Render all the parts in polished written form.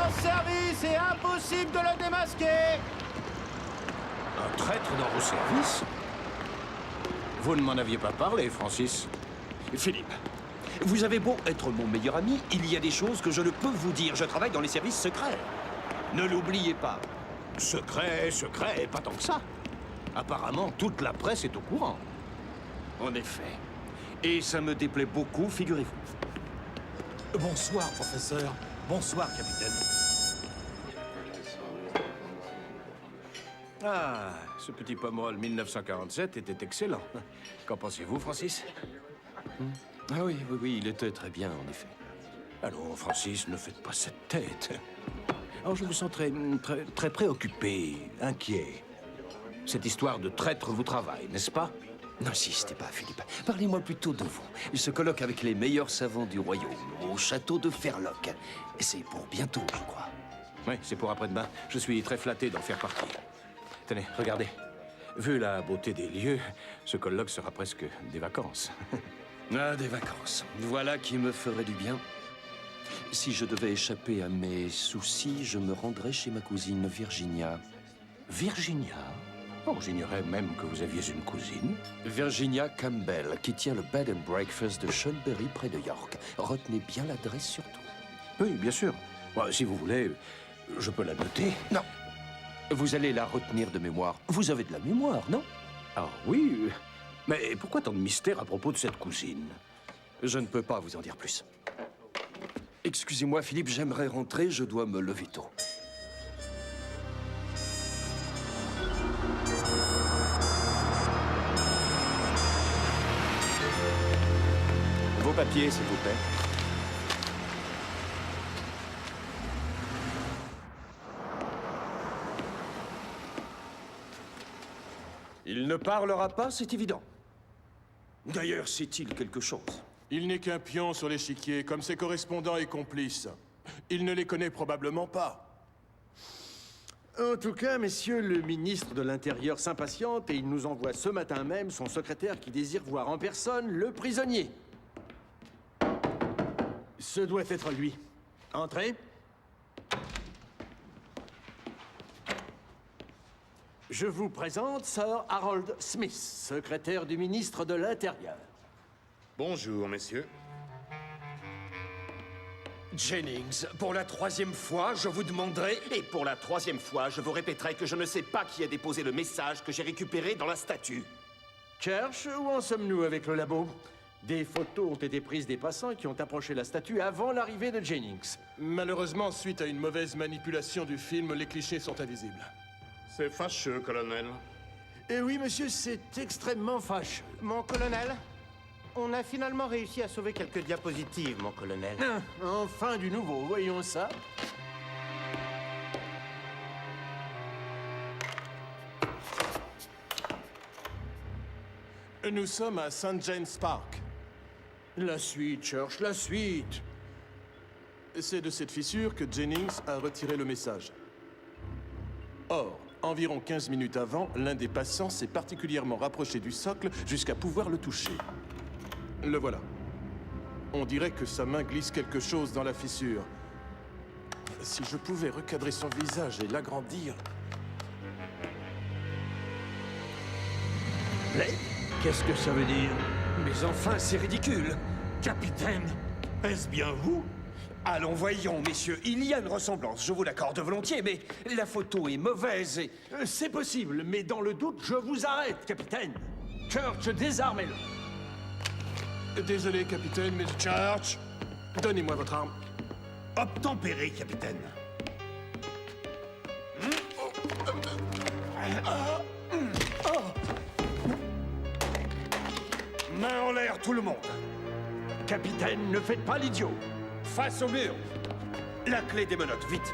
en service et impossible de le démasquer. Un traître dans vos services? Vous ne m'en aviez pas parlé, Francis. Philippe, vous avez beau être mon meilleur ami, il y a des choses que je ne peux vous dire. Je travaille dans les services secrets. Ne l'oubliez pas. Secret, secret, pas tant que ça. Apparemment, toute la presse est au courant. En effet. Et ça me déplaît beaucoup, figurez-vous. Bonsoir, professeur. Bonsoir, capitaine. Ah, ce petit pomerol 1947 était excellent. Qu'en pensez-vous, Francis? Ah oui, il était très bien, en effet. Allons, Francis, ne faites pas cette tête. Alors, je me sens très préoccupé, inquiet. Cette histoire de traître vous travaille, n'est-ce pas? N'insistez pas, Philippe. Parlez-moi plutôt de vous. Il se colloque avec les meilleurs savants du royaume, au château de Ferloc. Et c'est pour bientôt, je crois. Oui, c'est pour après-demain. Je suis très flatté d'en faire partie. Tenez, regardez. Vu la beauté des lieux, ce colloque sera presque des vacances. Ah, des vacances. Voilà qui me ferait du bien. Si je devais échapper à mes soucis, je me rendrais chez ma cousine Virginia. Virginia? Oh, j'ignorais même que vous aviez une cousine. Virginia Campbell, qui tient le bed and breakfast de Shunbury près de York. Retenez bien l'adresse surtout. Oui, bien sûr. Bon, si vous voulez, je peux la noter. Non. Vous allez la retenir de mémoire. Vous avez de la mémoire, non? Ah oui, mais pourquoi tant de mystère à propos de cette cousine? Je ne peux pas vous en dire plus. Excusez-moi, Philippe, j'aimerais rentrer, je dois me lever tôt. Vos papiers, s'il vous plaît. Il ne parlera pas, c'est évident. D'ailleurs, sait-il quelque chose? Il n'est qu'un pion sur l'échiquier, comme ses correspondants et complices. Il ne les connaît probablement pas. En tout cas, messieurs, le ministre de l'Intérieur s'impatiente et il nous envoie ce matin même son secrétaire qui désire voir en personne le prisonnier. Ce doit être lui. Entrez. Je vous présente Sir Harold Smith, secrétaire du ministre de l'Intérieur. Bonjour, messieurs. Jennings, pour la 3e fois, je vous demanderai... Et pour la 3e fois, je vous répéterai que je ne sais pas qui a déposé le message que j'ai récupéré dans la statue. Church, où en sommes-nous avec le labo? Des photos ont été prises des passants qui ont approché la statue avant l'arrivée de Jennings. Malheureusement, suite à une mauvaise manipulation du film, les clichés sont invisibles. C'est fâcheux, colonel. Eh oui, monsieur, c'est extrêmement fâcheux. Mon colonel, on a finalement réussi à sauver quelques diapositives, mon colonel. Ah, enfin du nouveau, voyons ça. Nous sommes à St. James Park. La suite, Church, la suite. C'est de cette fissure que Jennings a retiré le message. Or, environ 15 minutes avant, l'un des passants s'est particulièrement rapproché du socle jusqu'à pouvoir le toucher. Le voilà. On dirait que sa main glisse quelque chose dans la fissure. Si je pouvais recadrer son visage et l'agrandir... Mais qu'est-ce que ça veut dire? Mais enfin, c'est ridicule. Capitaine, est-ce bien vous? Allons, voyons, messieurs, il y a une ressemblance, je vous l'accorde volontiers, mais la photo est mauvaise et... C'est possible, mais dans le doute, je vous arrête, capitaine. Church, désarmez-le. Désolé, capitaine, mais... Church! Donnez-moi votre arme. Obtempéré, capitaine. Main en l'air, tout le monde! Capitaine, ne faites pas l'idiot. Face au mur! La clé des menottes, vite!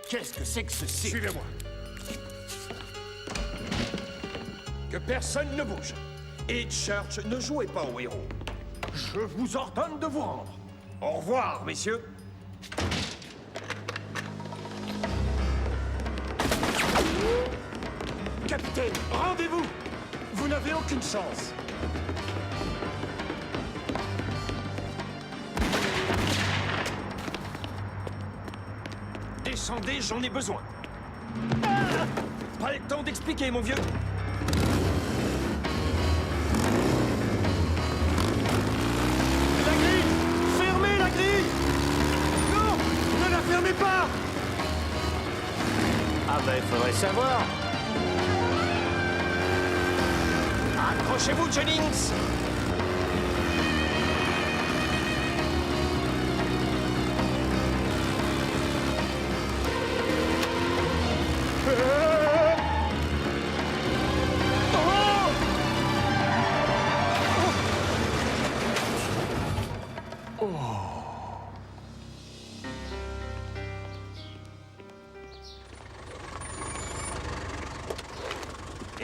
Qu'est-ce que c'est que ceci? Suivez-moi! Que personne ne bouge! Et Church, ne jouez pas au héros! Je vous ordonne de vous rendre. Au revoir, messieurs! Capitaine, rendez-vous! Vous n'avez aucune chance. Descendez, j'en ai besoin. Pas le temps d'expliquer, mon vieux. La grille! Fermez la grille! Non! Ne la fermez pas! Ah ben, il faudrait savoir. Accrochez-vous, Jennings.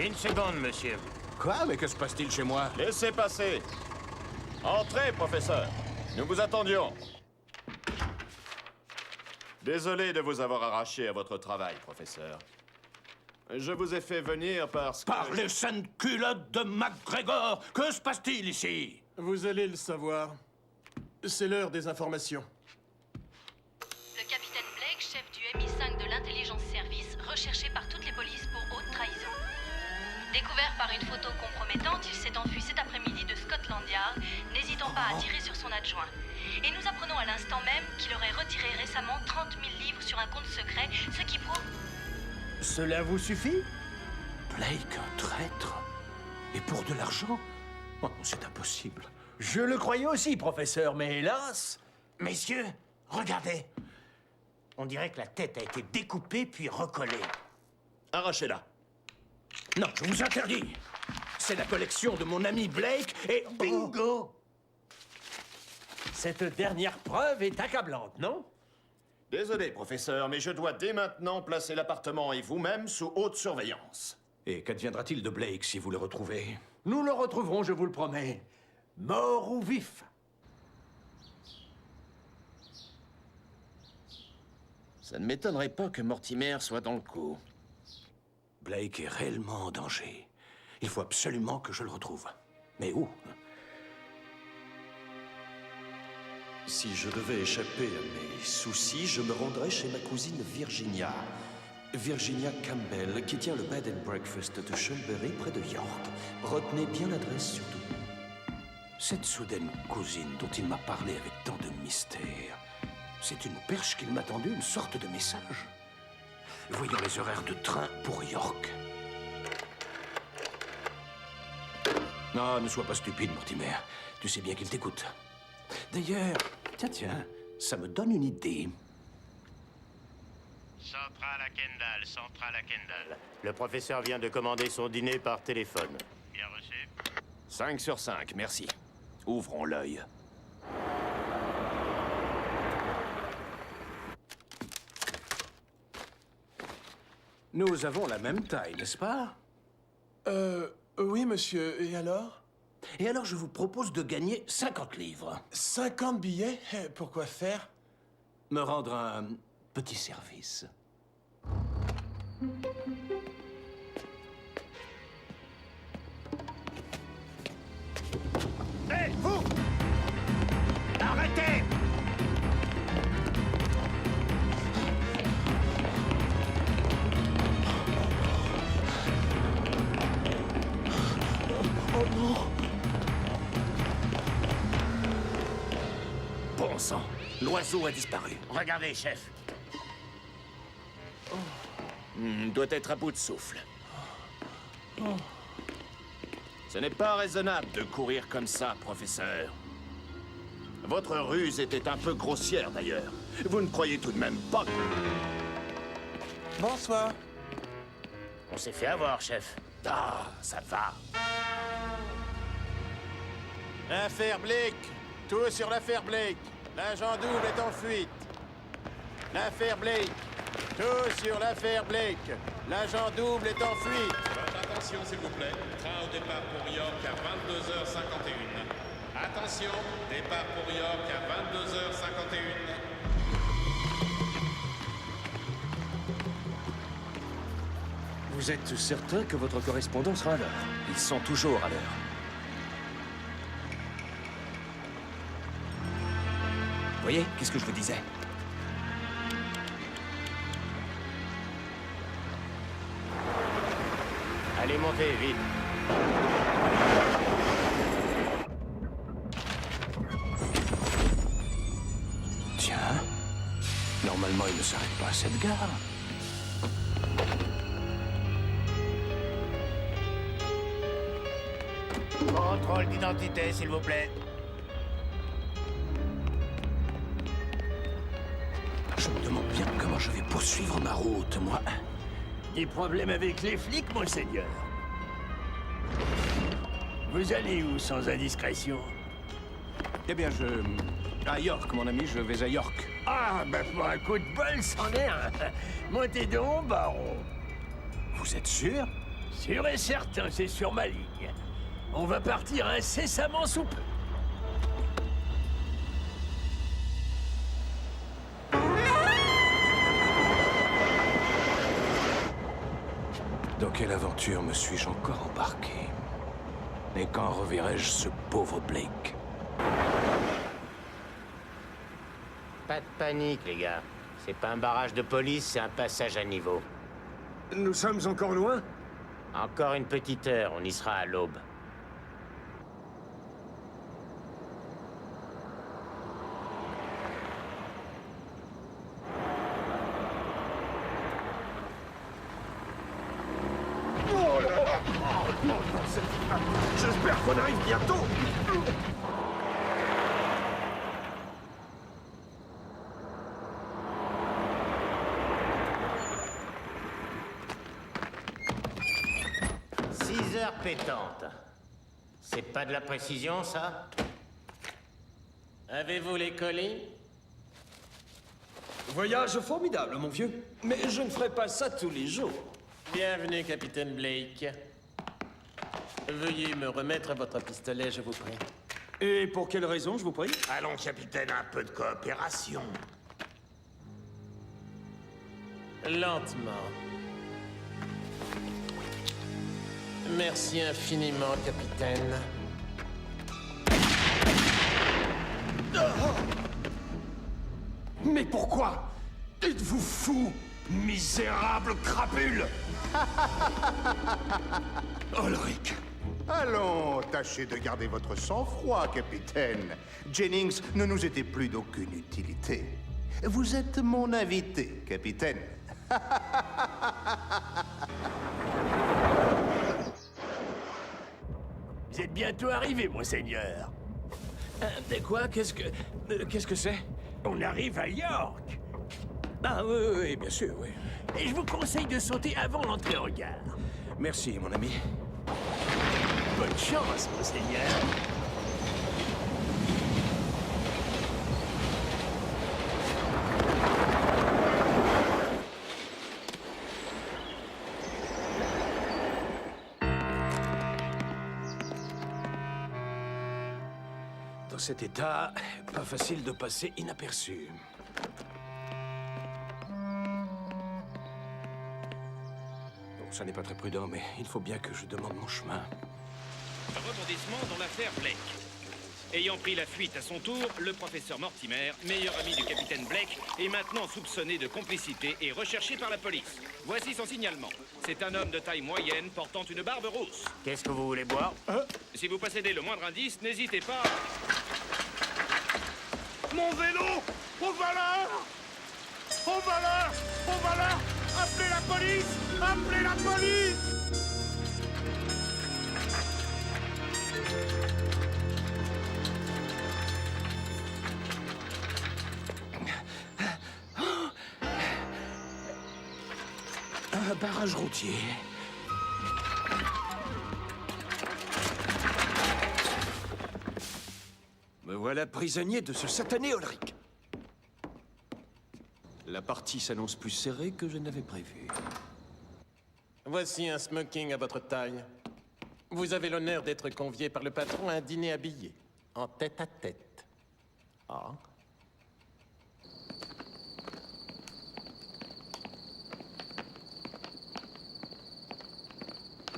Une seconde, monsieur. Quoi? Mais que se passe-t-il chez moi? Laissez passer. Entrez, professeur. Nous vous attendions. Désolé de vous avoir arraché à votre travail, professeur. Je vous ai fait venir parce que... Par les saintes culottes de MacGregor! Que se passe-t-il ici? Vous allez le savoir. C'est l'heure des informations. Le capitaine Blake, chef du MI5 de l'intelligence service, recherché par toutes les polices pour haute trahison. Découvert par une photo compromettante, il s'est enfui cet après-midi de Scotland Yard, n'hésitant pas à tirer sur son adjoint. Et nous apprenons à l'instant même qu'il aurait retiré récemment 30 000 livres sur un compte secret, ce qui prouve... Cela vous suffit? Blake, un traître? Et pour de l'argent? Oh, c'est impossible. Je le croyais aussi, professeur, mais hélas... Messieurs, regardez. On dirait que la tête a été découpée puis recollée. Arrachez-la. Non, je vous interdis. C'est la collection de mon ami Blake et... Bingo! Cette dernière preuve est accablante, non? Désolé, professeur, mais je dois dès maintenant placer l'appartement et vous-même sous haute surveillance. Et qu'adviendra-t-il de Blake si vous le retrouvez? Nous le retrouverons, je vous le promets. Mort ou vif. Ça ne m'étonnerait pas que Mortimer soit dans le coup. Blake est réellement en danger. Il faut absolument que je le retrouve. Mais où? Si je devais échapper à mes soucis, je me rendrais chez ma cousine Virginia. Virginia Campbell, qui tient le bed and breakfast de Chumbury, près de York. Retenez bien l'adresse, surtout. Cette soudaine cousine dont il m'a parlé avec tant de mystère, c'est une perche qu'il m'a tendue, une sorte de message. Voyons les horaires de train pour York. Non, ne sois pas stupide, Mortimer. Tu sais bien qu'il t'écoute. D'ailleurs, tiens, ça me donne une idée. Centrale à Kendall, centrale à Kendall. Le professeur vient de commander son dîner par téléphone. Bien reçu. 5 sur 5, merci. Ouvrons l'œil. Nous avons la même taille, n'est-ce pas? Oui, monsieur. Et alors? Et alors, je vous propose de gagner 50 livres. 50 billets? Pourquoi faire? Me rendre un petit service. Hé, vous! Arrêtez! Bon sang, l'oiseau a disparu. Regardez, chef. Doit être à bout de souffle. Ce n'est pas raisonnable de courir comme ça, professeur. Votre ruse était un peu grossière, d'ailleurs. Vous ne croyez tout de même pas que... Bonsoir. On s'est fait avoir, chef. Ah, ça va. L'affaire Blake. Tout sur l'affaire Blake. L'agent double est en fuite. L'affaire Blake. Tout sur l'affaire Blake. L'agent double est en fuite. Votre attention, s'il vous plaît. Train au départ pour York à 22h51. Attention, départ pour York à 22h51. Vous êtes certain que votre correspondant sera à l'heure? Ils sont toujours à l'heure. Vous voyez, qu'est-ce que je vous disais? Allez, montez, vite. Tiens, normalement il ne s'arrête pas à cette gare. Contrôle d'identité, s'il vous plaît. Je me demande bien comment je vais poursuivre ma route, moi. Des problèmes avec les flics, monseigneur? Vous allez où, sans indiscrétion? Eh bien, à York, mon ami, je vais à York. Ah, ben pour un coup de bol, c'en est un. Montez donc, baron. Vous êtes sûr? Sûr et certain, c'est sur ma ligne. On va partir incessamment sous peu. Dans quelle aventure me suis-je encore embarqué? Et quand reverrai-je ce pauvre Blake? Pas de panique, les gars. C'est pas un barrage de police, c'est un passage à niveau. Nous sommes encore loin? Encore une petite heure, on y sera à l'aube. J'espère qu'on arrive bientôt. Heures pétantes. C'est pas de la précision, ça? Avez-vous les colis? Voyage formidable, mon vieux. Mais je ne ferai pas ça tous les jours. Bienvenue, capitaine Blake. Veuillez me remettre votre pistolet, je vous prie. Et pour quelle raison, je vous prie? Allons, capitaine, un peu de coopération. Lentement. Merci infiniment, capitaine. Mais pourquoi? Êtes-vous fou, misérable crapule? Ulrich. Allons, tâchez de garder votre sang-froid, capitaine. Jennings ne nous était plus d'aucune utilité. Vous êtes mon invité, capitaine. Vous êtes bientôt arrivé, monseigneur. De quoi? Qu'est-ce que c'est? On arrive à York. Ah oui, oui, bien sûr, oui. Et je vous conseille de sauter avant l'entrée en gare. Merci, mon ami. Bonne chance, monseigneur. Dans cet état, pas facile de passer inaperçu. Bon, ça n'est pas très prudent, mais il faut bien que je demande mon chemin. Rebondissement dans l'affaire Blake. Ayant pris la fuite à son tour, le professeur Mortimer, meilleur ami du capitaine Blake, est maintenant soupçonné de complicité et recherché par la police. Voici son signalement. C'est un homme de taille moyenne portant une barbe rousse. Qu'est-ce que vous voulez boire? Si vous possédez le moindre indice, n'hésitez pas. Mon vélo! Au voleur! Au voleur! Au voleur! Appelez la police! Appelez la police! Un barrage routier. Me voilà prisonnier de ce satané Ulrich. La partie s'annonce plus serrée que je n'avais prévu. Voici un smoking à votre taille. Vous avez l'honneur d'être convié par le patron à un dîner habillé, en tête-à-tête. Ah.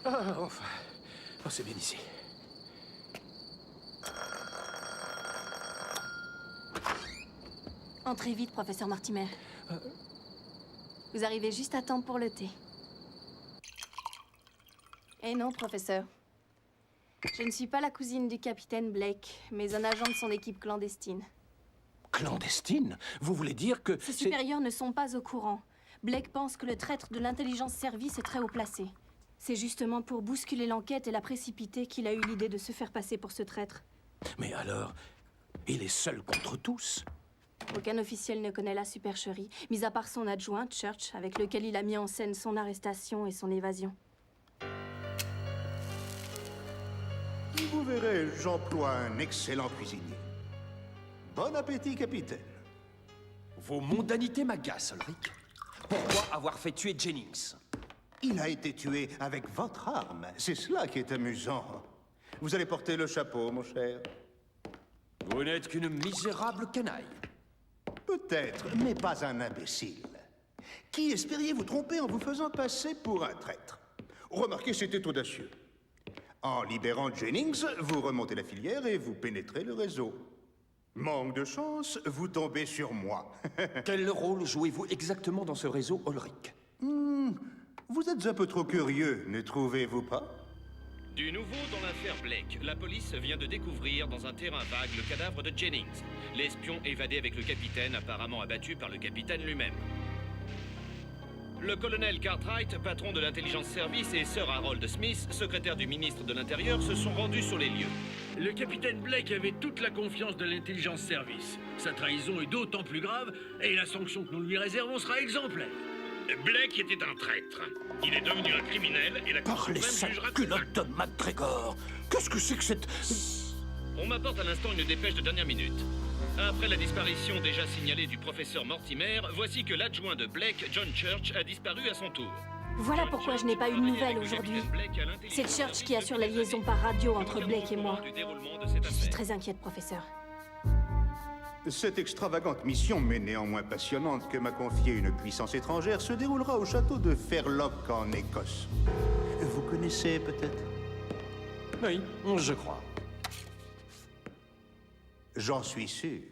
Ah, enfin. Oh, c'est bien ici. Entrez vite, professeur Mortimer. Vous arrivez juste à temps pour le thé. Eh non, professeur. Je ne suis pas la cousine du capitaine Blake, mais un agent de son équipe clandestine. Clandestine? Vous voulez dire que... Ses supérieurs ne sont pas au courant. Blake pense que le traître de l'intelligence service est très haut placé. C'est justement pour bousculer l'enquête et la précipiter qu'il a eu l'idée de se faire passer pour ce traître. Mais alors, il est seul contre tous? Aucun officiel ne connaît la supercherie, mis à part son adjoint, Church, avec lequel il a mis en scène son arrestation et son évasion. Vous verrez, j'emploie un excellent cuisinier. Bon appétit, capitaine. Vos mondanités m'agacent, Ulrich. Pourquoi avoir fait tuer Jennings? Il a été tué avec votre arme. C'est cela qui est amusant. Vous allez porter le chapeau, mon cher. Vous n'êtes qu'une misérable canaille. Peut-être, mais pas un imbécile. Qui espériez-vous tromper en vous faisant passer pour un traître? Remarquez, c'était audacieux. En libérant Jennings, vous remontez la filière et vous pénétrez le réseau. Manque de chance, vous tombez sur moi. Quel rôle jouez-vous exactement dans ce réseau, Ulrich? Vous êtes un peu trop curieux, ne trouvez-vous pas? Du nouveau dans l'affaire Blake, la police vient de découvrir dans un terrain vague le cadavre de Jennings, l'espion évadé avec le capitaine, apparemment abattu par le capitaine lui-même. Le colonel Cartwright, patron de l'intelligence service, et Sir Harold Smith, secrétaire du ministre de l'Intérieur, se sont rendus sur les lieux. Le capitaine Blake avait toute la confiance de l'intelligence service. Sa trahison est d'autant plus grave, et la sanction que nous lui réservons sera exemplaire. Blake était un traître. Il est devenu un criminel et la Cour Par les suprême sales jugera... culottes de MacGregor! Qu'est-ce que c'est que cette... On m'apporte à l'instant une dépêche de dernière minute. Après la disparition déjà signalée du professeur Mortimer, voici que l'adjoint de Blake, John Church, a disparu à son tour. Voilà pourquoi je n'ai pas eu de nouvelles aujourd'hui. C'est Church qui assure la liaison par radio entre Blake et moi. Je suis très inquiète, professeur. Cette extravagante mission, mais néanmoins passionnante, que m'a confiée une puissance étrangère, se déroulera au château de Fairlock en Écosse. Vous connaissez peut-être? Oui, je crois. J'en suis sûr.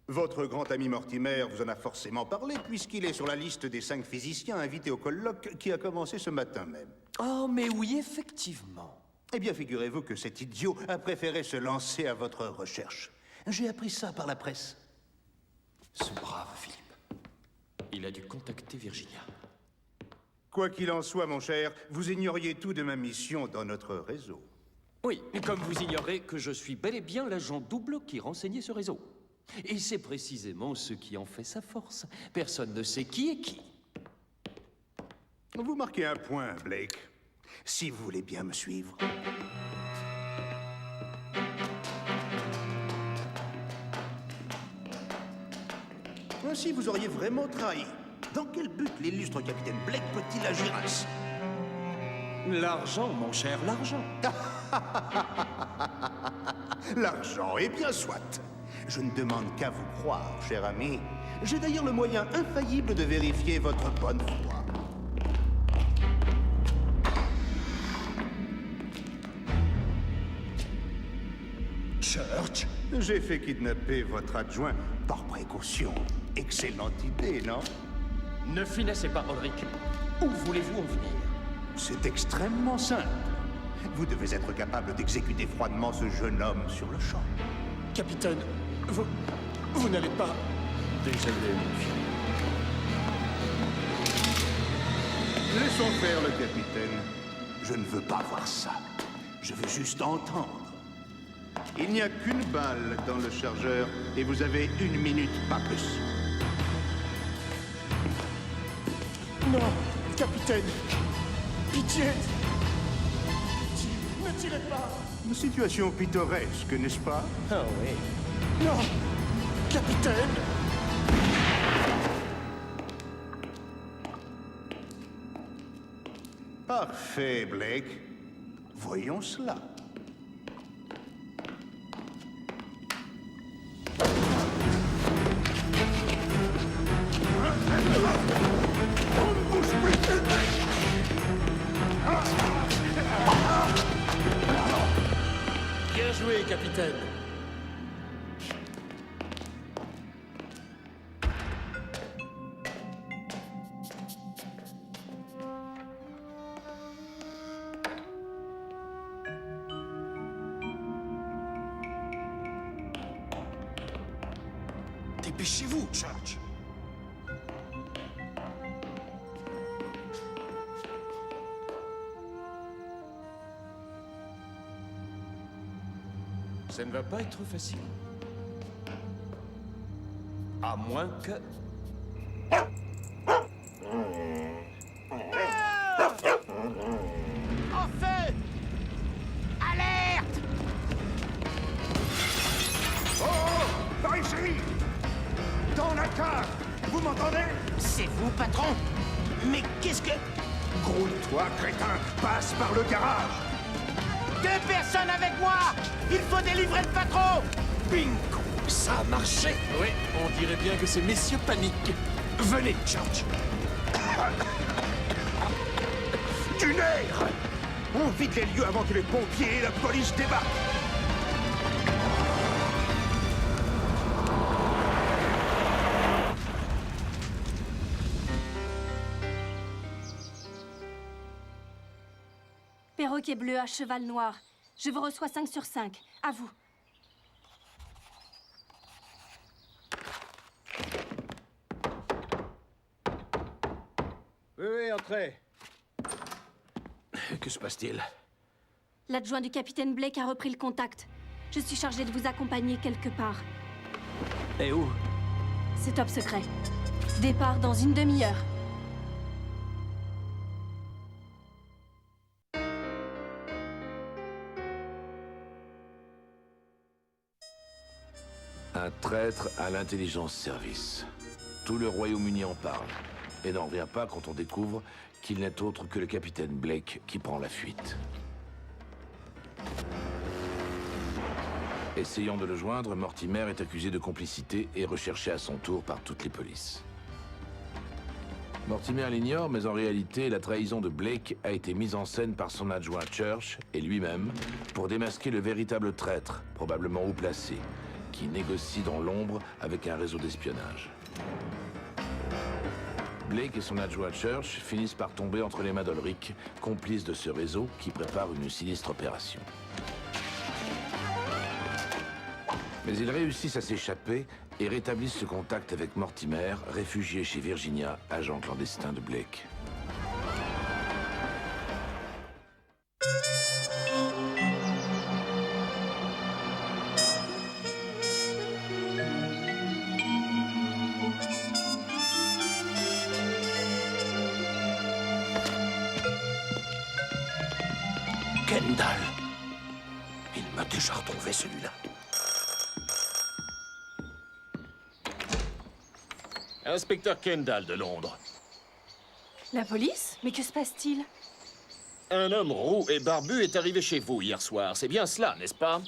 Votre grand ami Mortimer vous en a forcément parlé, puisqu'il est sur la liste des 5 physiciens invités au colloque qui a commencé ce matin même. Oh, mais oui, effectivement. Eh bien, figurez-vous que cet idiot a préféré se lancer à votre recherche. J'ai appris ça par la presse. Ce brave Philippe. Il a dû contacter Virginia. Quoi qu'il en soit, mon cher, vous ignoriez tout de ma mission dans notre réseau. Oui, comme vous ignorez que je suis bel et bien l'agent double qui renseignait ce réseau. Et c'est précisément ce qui en fait sa force. Personne ne sait qui est qui. Vous marquez un point, Blake. Si vous voulez bien me suivre. Ainsi, vous auriez vraiment trahi. Dans quel but l'illustre capitaine Blake peut-il agir ainsi? L'argent, mon cher, l'argent. L'argent, eh bien soit. Je ne demande qu'à vous croire, cher ami. J'ai d'ailleurs le moyen infaillible de vérifier votre bonne foi. Church? J'ai fait kidnapper votre adjoint par précaution. Excellente idée, non? Ne finissez pas, Ulrich. Où voulez-vous en venir? C'est extrêmement simple. Vous devez être capable d'exécuter froidement ce jeune homme sur le champ. Capitaine, vous n'allez pas... Désolé, mon fils. Laissons faire le capitaine. Je ne veux pas voir ça. Je veux juste entendre. Il n'y a qu'une balle dans le chargeur et vous avez 1 minute, pas plus. Non, capitaine. Pitié. Ne tirez pas. Une situation pittoresque, n'est-ce pas? Ah oui. Non, capitaine. Parfait, Blake. Voyons cela. Bien joué, capitaine. Dépêchez-vous, Church. Ça ne va pas être facile. À moins que... En feu! Alerte! Oh! Par ici! Dans la cave! Vous m'entendez? C'est vous, patron? Mais qu'est-ce que... Grouille-toi, crétin! Passe par le garage! 2 personnes avec moi! Il faut délivrer le patron! Bingo! Ça a marché! Oui, on dirait bien que ces messieurs paniquent. Venez, Church. Du nerf! On vide les lieux avant que les pompiers et la police débarquent! Perroquet bleu à cheval noir. Je vous reçois 5 sur 5. À vous. Oui, entrez. Que se passe-t-il? L'adjoint du capitaine Blake a repris le contact. Je suis chargée de vous accompagner quelque part. Et où? C'est top secret. Départ dans une demi-heure. Un traître à l'intelligence service. Tout le Royaume-Uni en parle. Et n'en revient pas quand on découvre qu'il n'est autre que le capitaine Blake qui prend la fuite. Essayant de le joindre, Mortimer est accusé de complicité et recherché à son tour par toutes les polices. Mortimer l'ignore, mais en réalité, la trahison de Blake a été mise en scène par son adjoint Church et lui-même pour démasquer le véritable traître, probablement haut placé, qui négocie dans l'ombre avec un réseau d'espionnage. Blake et son adjoint Church finissent par tomber entre les mains d'Ulrich, complice de ce réseau qui prépare une sinistre opération. Mais ils réussissent à s'échapper et rétablissent le contact avec Mortimer, réfugié chez Virginia, agent clandestin de Blake. Kendall. Il m'a déjà retrouvé celui-là. Inspecteur Kendall de Londres. La police? Mais que se passe-t-il? Un homme roux et barbu est arrivé chez vous hier soir. C'est bien cela, n'est-ce pas?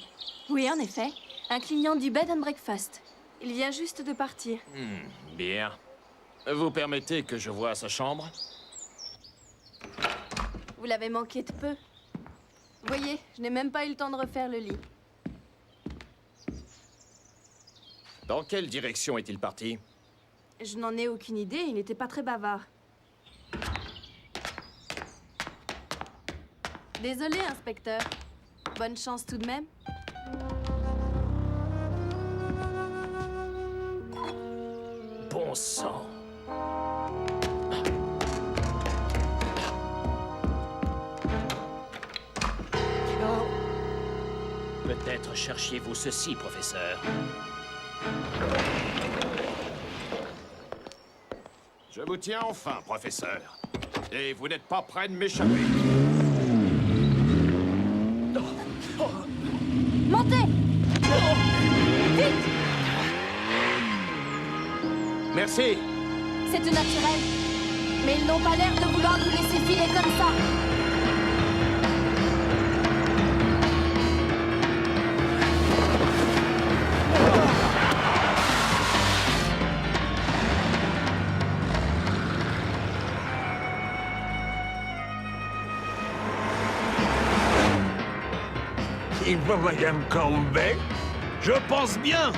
Oui, en effet. Un client du Bed and Breakfast. Il vient juste de partir. Bien. Vous permettez que je voie sa chambre? Vous l'avez manqué de peu. Voyez, je n'ai même pas eu le temps de refaire le lit. Dans quelle direction est-il parti? Je n'en ai aucune idée, il n'était pas très bavard. Désolé, inspecteur. Bonne chance tout de même. Bon sang. Peut-être cherchiez-vous ceci, professeur. Je vous tiens enfin, professeur. Et vous n'êtes pas prêt de m'échapper. Montez! Vite! Merci. C'est tout naturel. Mais ils n'ont pas l'air de vouloir nous laisser filer comme ça. Il va, Madame Campbell? Je pense bien.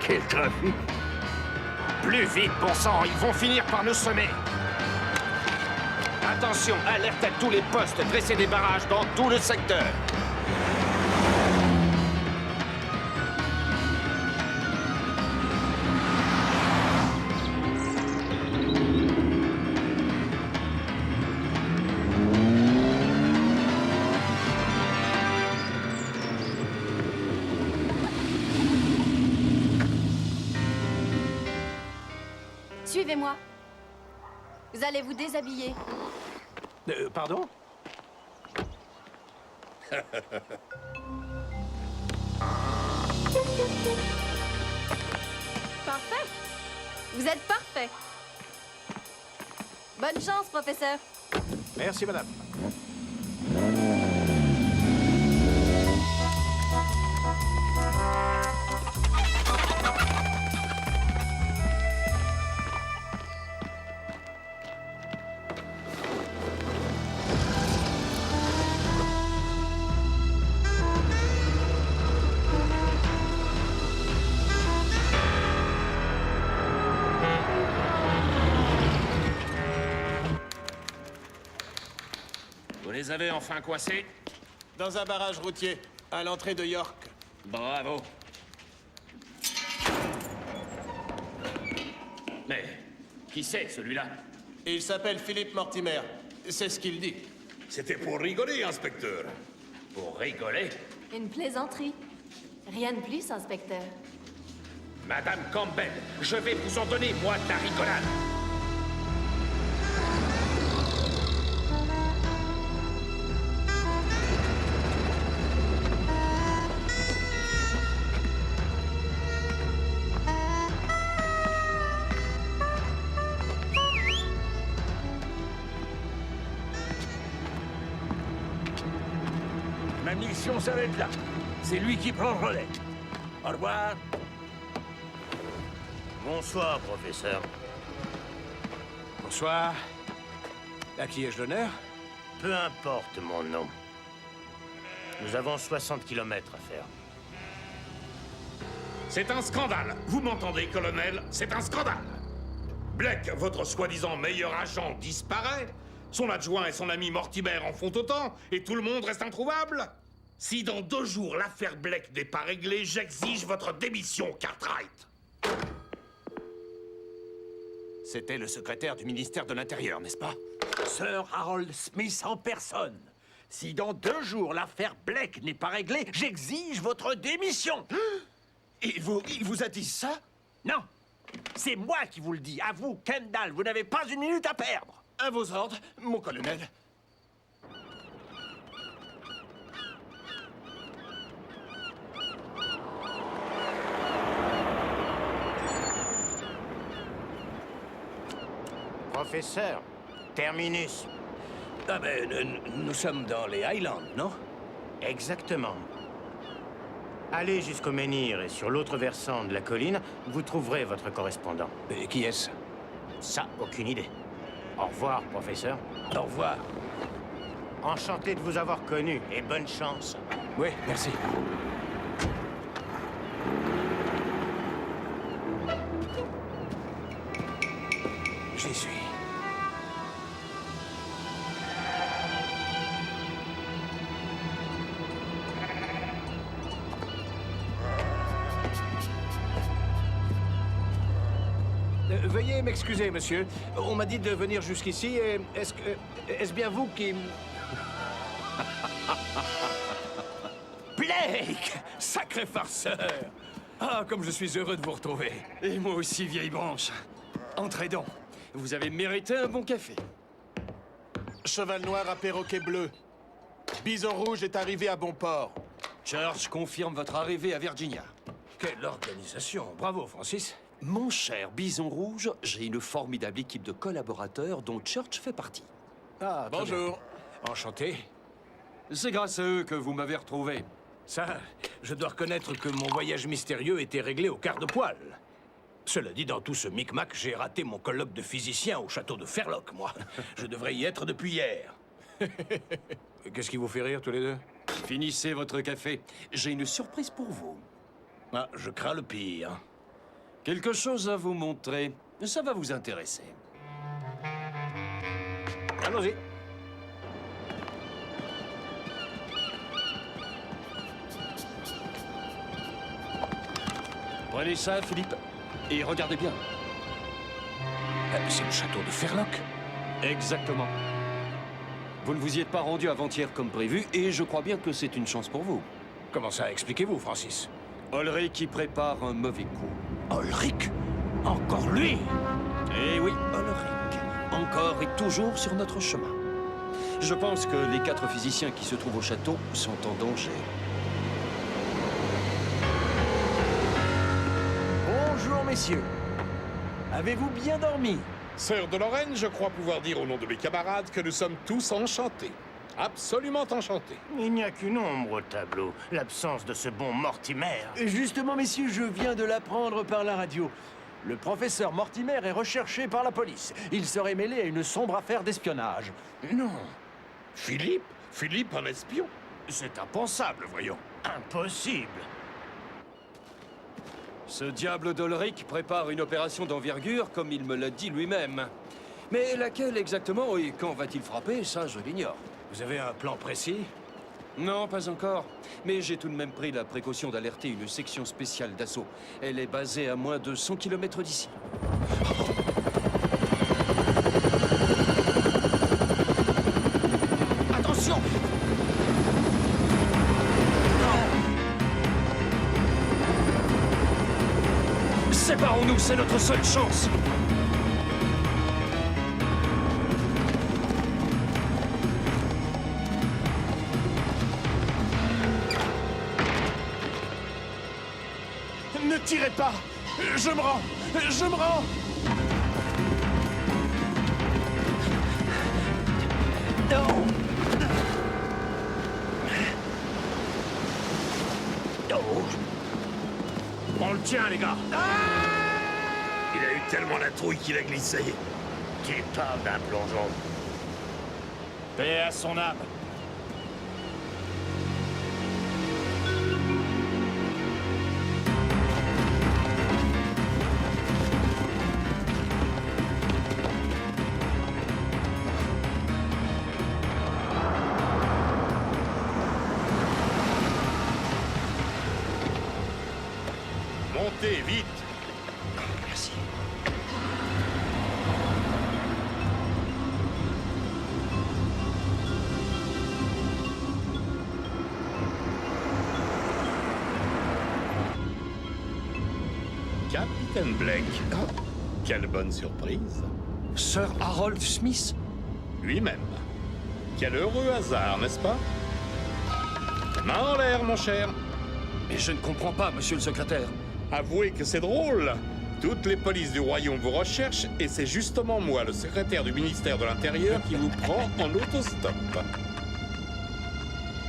Quel trafic! Plus vite, bon sang, ils vont finir par nous semer. Attention, alerte à tous les postes, dressez des barrages dans tout le secteur. Suivez-moi. Vous allez vous déshabiller. Pardon? Parfait. Vous êtes parfait. Bonne chance, professeur. Merci, madame. Vous les avez enfin coincés? Dans un barrage routier, à l'entrée de York. Bravo. Mais qui c'est, celui-là? Il s'appelle Philippe Mortimer. C'est ce qu'il dit. C'était pour rigoler, inspecteur. Pour rigoler? Une plaisanterie. Rien de plus, inspecteur. Madame Campbell, je vais vous en donner, moi, de la rigolade. Ma mission s'arrête là. C'est lui qui prend le relais. Au revoir. Bonsoir, professeur. Bonsoir. À qui ai-je l'honneur? Peu importe mon nom. Nous avons 60 kilomètres à faire. C'est un scandale. Vous m'entendez, colonel? C'est un scandale. Blake, votre soi-disant meilleur agent, disparaît. Son adjoint et son ami Mortimer en font autant, et tout le monde reste introuvable. Si dans 2 jours l'affaire Blake n'est pas réglée, j'exige votre démission, Cartwright. C'était le secrétaire du ministère de l'Intérieur, n'est-ce pas? Sir Harold Smith en personne. Si dans 2 jours l'affaire Blake n'est pas réglée, j'exige votre démission. Il vous a dit ça? Non. C'est moi qui vous le dis. À vous, Kendall, vous n'avez pas une minute à perdre. À vos ordres, mon colonel. Professeur, terminus. Ah ben, nous sommes dans les Highlands, non? Exactement. Allez jusqu'au menhir et sur l'autre versant de la colline, vous trouverez votre correspondant. Et qui est-ce? Ça, aucune idée. Au revoir, professeur. Au revoir. Enchanté de vous avoir connu et bonne chance. Oui, merci. J'y suis. Veuillez m'excuser, monsieur. On m'a dit de venir jusqu'ici et est-ce bien vous qui... Blake! Sacré farceur! Ah, comme je suis heureux de vous retrouver. Et moi aussi, vieille branche. Entrez donc. Vous avez mérité un bon café. Cheval noir à perroquet bleu. Bison rouge est arrivé à bon port. Church confirme votre arrivée à Virginia. Quelle organisation! Bravo, Francis. Mon cher Bison Rouge, j'ai une formidable équipe de collaborateurs dont Church fait partie. Ah, très Bonjour. bien. Enchanté. C'est grâce à eux que vous m'avez retrouvé. Ça, je dois reconnaître que mon voyage mystérieux était réglé au quart de poil. Cela dit, dans tout ce micmac, j'ai raté mon colloque de physicien au château de Ferlock, moi. Je devrais y être depuis hier. Qu'est-ce qui vous fait rire, tous les deux? Finissez votre café. J'ai une surprise pour vous. Ah, je crains le pire. Quelque chose à vous montrer. Ça va vous intéresser. Allons-y. Prenez ça, Philippe. Et regardez bien. C'est le château de Ferlock? Exactement. Vous ne vous y êtes pas rendu avant-hier comme prévu, et je crois bien que c'est une chance pour vous. Comment ça? Expliquez-vous, Francis. Ulrich qui prépare un mauvais coup. Ulrich? Encore lui? Eh oui, Ulrich. Encore et toujours sur notre chemin. Je pense que les 4 physiciens qui se trouvent au château sont en danger. Bonjour, messieurs. Avez-vous bien dormi? Sœur de Lorraine, je crois pouvoir dire au nom de mes camarades que nous sommes tous enchantés. Absolument enchantés. Il n'y a qu'une ombre au tableau, l'absence de ce bon Mortimer. Justement, messieurs, je viens de l'apprendre par la radio. Le professeur Mortimer est recherché par la police. Il serait mêlé à une sombre affaire d'espionnage. Non. Philippe? Philippe, un espion? C'est impensable, voyons. Impossible. Ce diable d'Ulrich prépare une opération d'envergure, comme il me l'a dit lui-même. Mais laquelle exactement et quand va-t-il frapper, ça je l'ignore. Vous avez un plan précis? Non, pas encore. Mais j'ai tout de même pris la précaution d'alerter une section spéciale d'assaut. Elle est basée à moins de 100 km d'ici. Attention! Séparons-nous, c'est notre seule chance! Ne tirez pas! Je me rends! Je me rends! Non! Oh. On le tient, les gars. Il a eu tellement la trouille qu'il a glissé. Tu parles d'un plongeon. Paix à son âme. Montez, vite! Merci. Capitaine Blake. Quelle bonne surprise. Sir Harold Smith? Lui-même. Quel heureux hasard, n'est-ce pas? Main en l'air, mon cher. Mais je ne comprends pas, monsieur le secrétaire. Avouez que c'est drôle. Toutes les polices du royaume vous recherchent et c'est justement moi, le secrétaire du ministère de l'Intérieur, qui vous prend en autostop.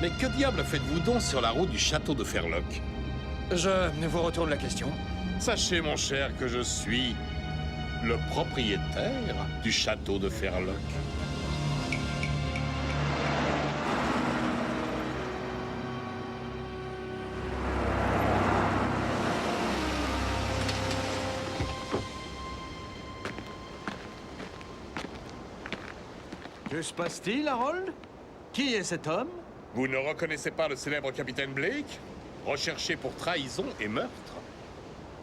Mais que diable faites-vous donc sur la route du château de Ferlock? Je vous retourne la question. Sachez, mon cher, que je suis le propriétaire du château de Ferlock. Que se passe-t-il, Harold? Qui est cet homme? Vous ne reconnaissez pas le célèbre capitaine Blake? Recherché pour trahison et meurtre?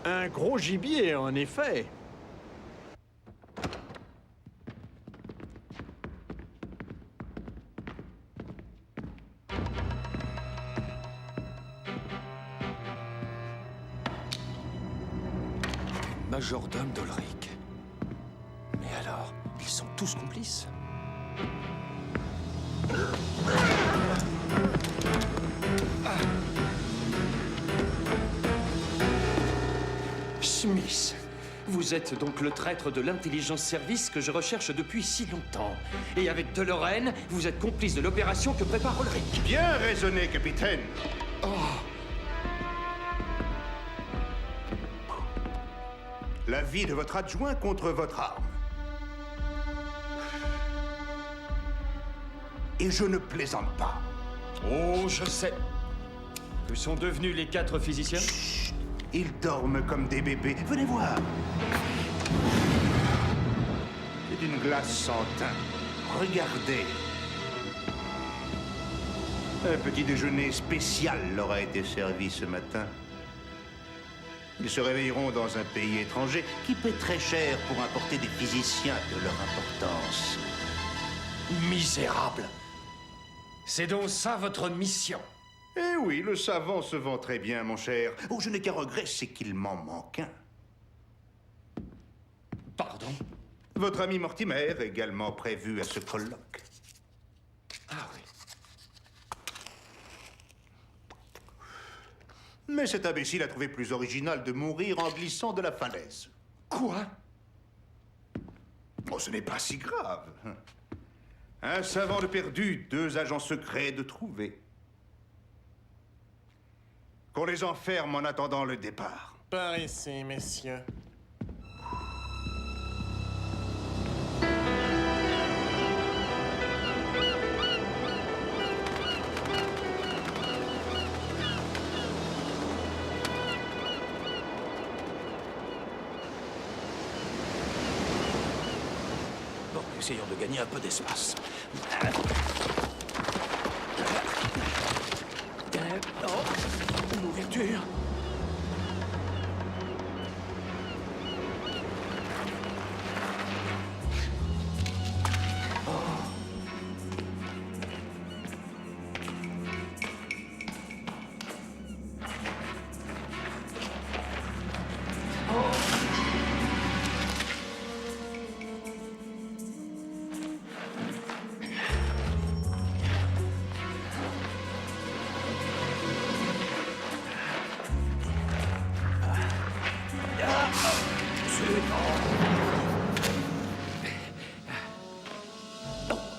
Un gros gibier, en effet. Majordome d'Ulrich. Mais alors, ils sont tous complices. Smith, vous êtes donc le traître de l'intelligence service que je recherche depuis si longtemps. Et avec de Lorraine, vous êtes complice de l'opération que prépare Ulrich. Bien raisonné, capitaine. La vie de votre adjoint contre votre arme. Et je ne plaisante pas. Oh, je sais. Que sont devenus les 4 physiciens? Chut. Ils dorment comme des bébés. Venez voir. C'est une glace sans teint. Regardez. Un petit déjeuner spécial leur a été servi ce matin. Ils se réveilleront dans un pays étranger qui paie très cher pour importer des physiciens de leur importance. Misérable. C'est donc ça votre mission? Eh oui, le savant se vend très bien, mon cher. Oh, je n'ai qu'un regret, c'est qu'il m'en manque un. pardon? Votre ami Mortimer, également prévu à ce colloque. Ah oui. Mais cet imbécile a trouvé plus original de mourir en glissant de la falaise. Quoi? Oh, ce n'est pas si grave. Un savant de perdu, 2 agents secrets de trouver. Qu'on les enferme en attendant le départ. Par ici, messieurs. Bon, essayons de gagner un peu d'espace. Oh, une ouverture.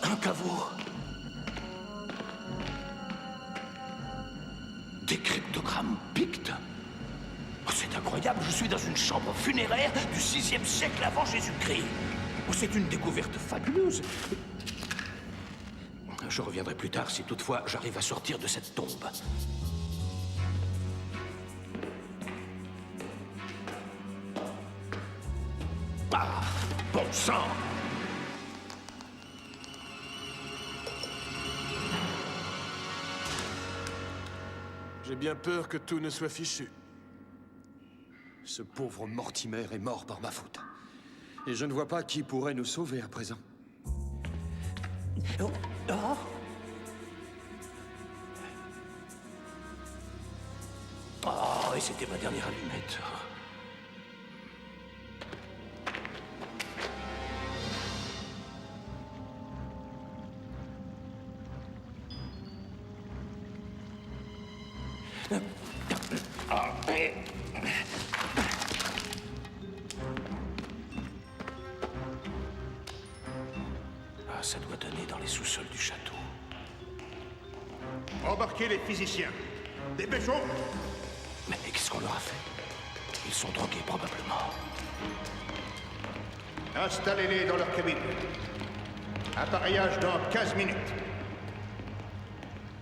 Un caveau. Des cryptogrammes pictes. Oh, c'est incroyable, je suis dans une chambre funéraire du 6e siècle avant Jésus-Christ. Oh, c'est une découverte fabuleuse. Je reviendrai plus tard si toutefois j'arrive à sortir de cette tombe. Ah, bon sang! J'ai bien peur que tout ne soit fichu. Ce pauvre Mortimer est mort par ma faute. Et je ne vois pas qui pourrait nous sauver à présent. Oh. Oh. Oh, et c'était ma dernière allumette. Ah, ça doit donner dans les sous-sols du château. Embarquez les physiciens. Dépêchons! Mais qu'est-ce qu'on leur a fait? Ils sont drogués, probablement. Installez-les dans leur cabine. Appareillage dans 15 minutes.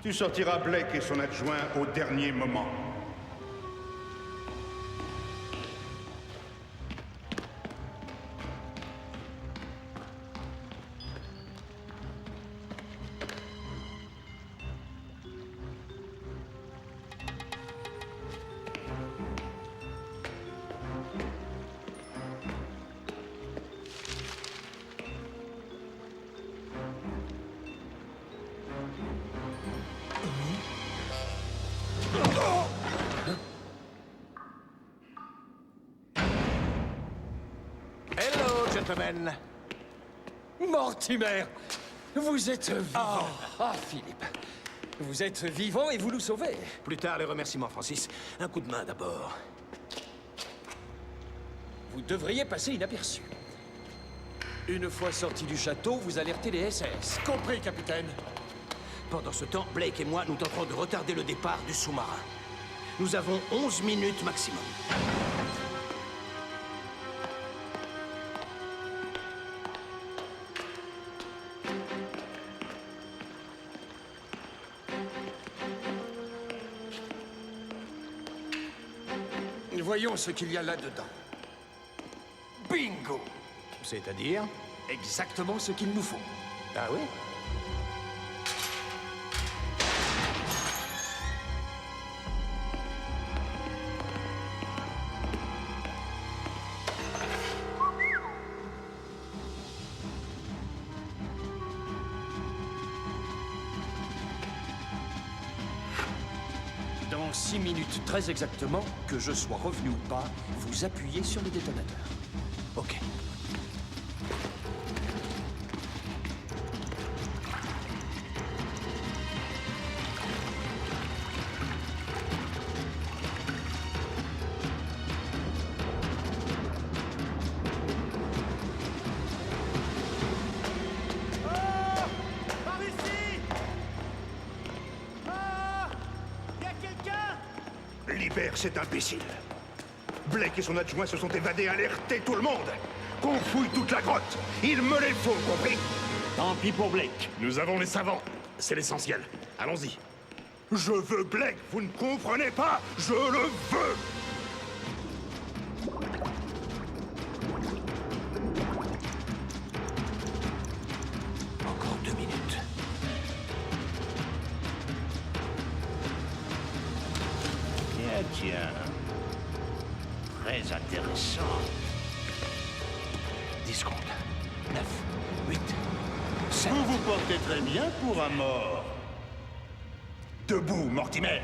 Tu sortiras Blake et son adjoint au dernier moment. Hello, gentlemen. Mortimer, vous êtes vivant. Ah, Philippe, vous êtes vivant et vous nous sauvez. Plus tard, les remerciements, Francis. Un coup de main, d'abord. Vous devriez passer inaperçu. Une fois sorti du château, vous alertez les SS. Compris, capitaine. Pendant ce temps, Blake et moi, nous tenterons de retarder le départ du sous-marin. Nous avons 11 minutes maximum. Voyons ce qu'il y a là-dedans. Bingo! C'est-à-dire? Exactement ce qu'il nous faut. Ah oui? Dans 6 minutes très exactement, que je sois revenu ou pas, vous appuyez sur le détonateur. Ok. derrière cet imbécile. Blake et son adjoint se sont évadés, alertés tout le monde. Qu'on fouille toute la grotte. Il me les faut, compris? Tant pis pour Blake. Nous avons les savants. C'est l'essentiel. Allons-y. Je veux Blake, vous ne comprenez pas? Je le veux! Encore 2 minutes. Tiens. Très intéressant. 10 secondes. 9, 8, 7... Vous vous portez très bien pour un mort. Debout, Mortimer!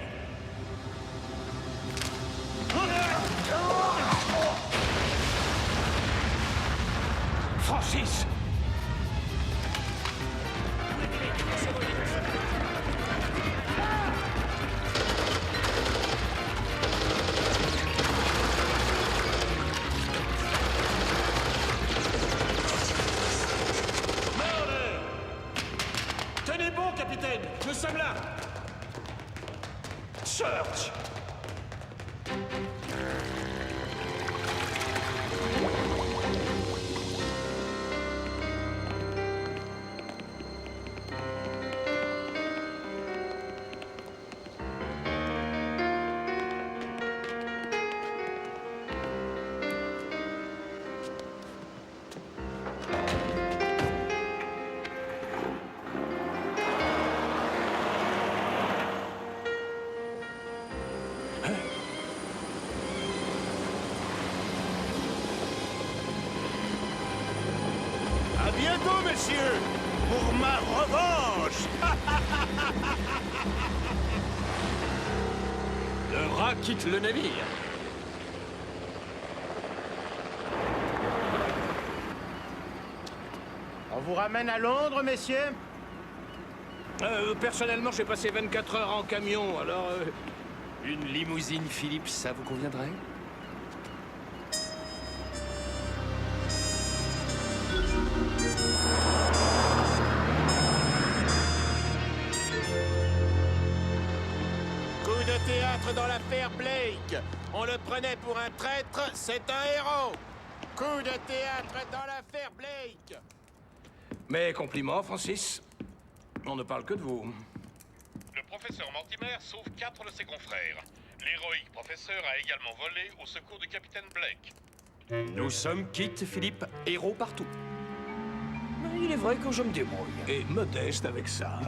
Francis! Tenez bon, capitaine! Nous sommes là! Church! À bientôt, messieurs, pour ma revanche. Le rat quitte le navire. On vous ramène à Londres, messieurs? Personnellement, j'ai passé 24 heures en camion, alors... Une limousine Philips, ça vous conviendrait? Coup de théâtre dans l'affaire Blake. On le prenait pour un traître, c'est un héros. Coup de théâtre dans l'affaire Blake. Mes compliments, Francis. On ne parle que de vous. Le professeur Mortimer sauve 4 de ses confrères. L'héroïque professeur a également volé au secours du capitaine Blake. Nous sommes quittes, Philippe, héros partout. Mais il est vrai que je me débrouille. Et modeste avec ça.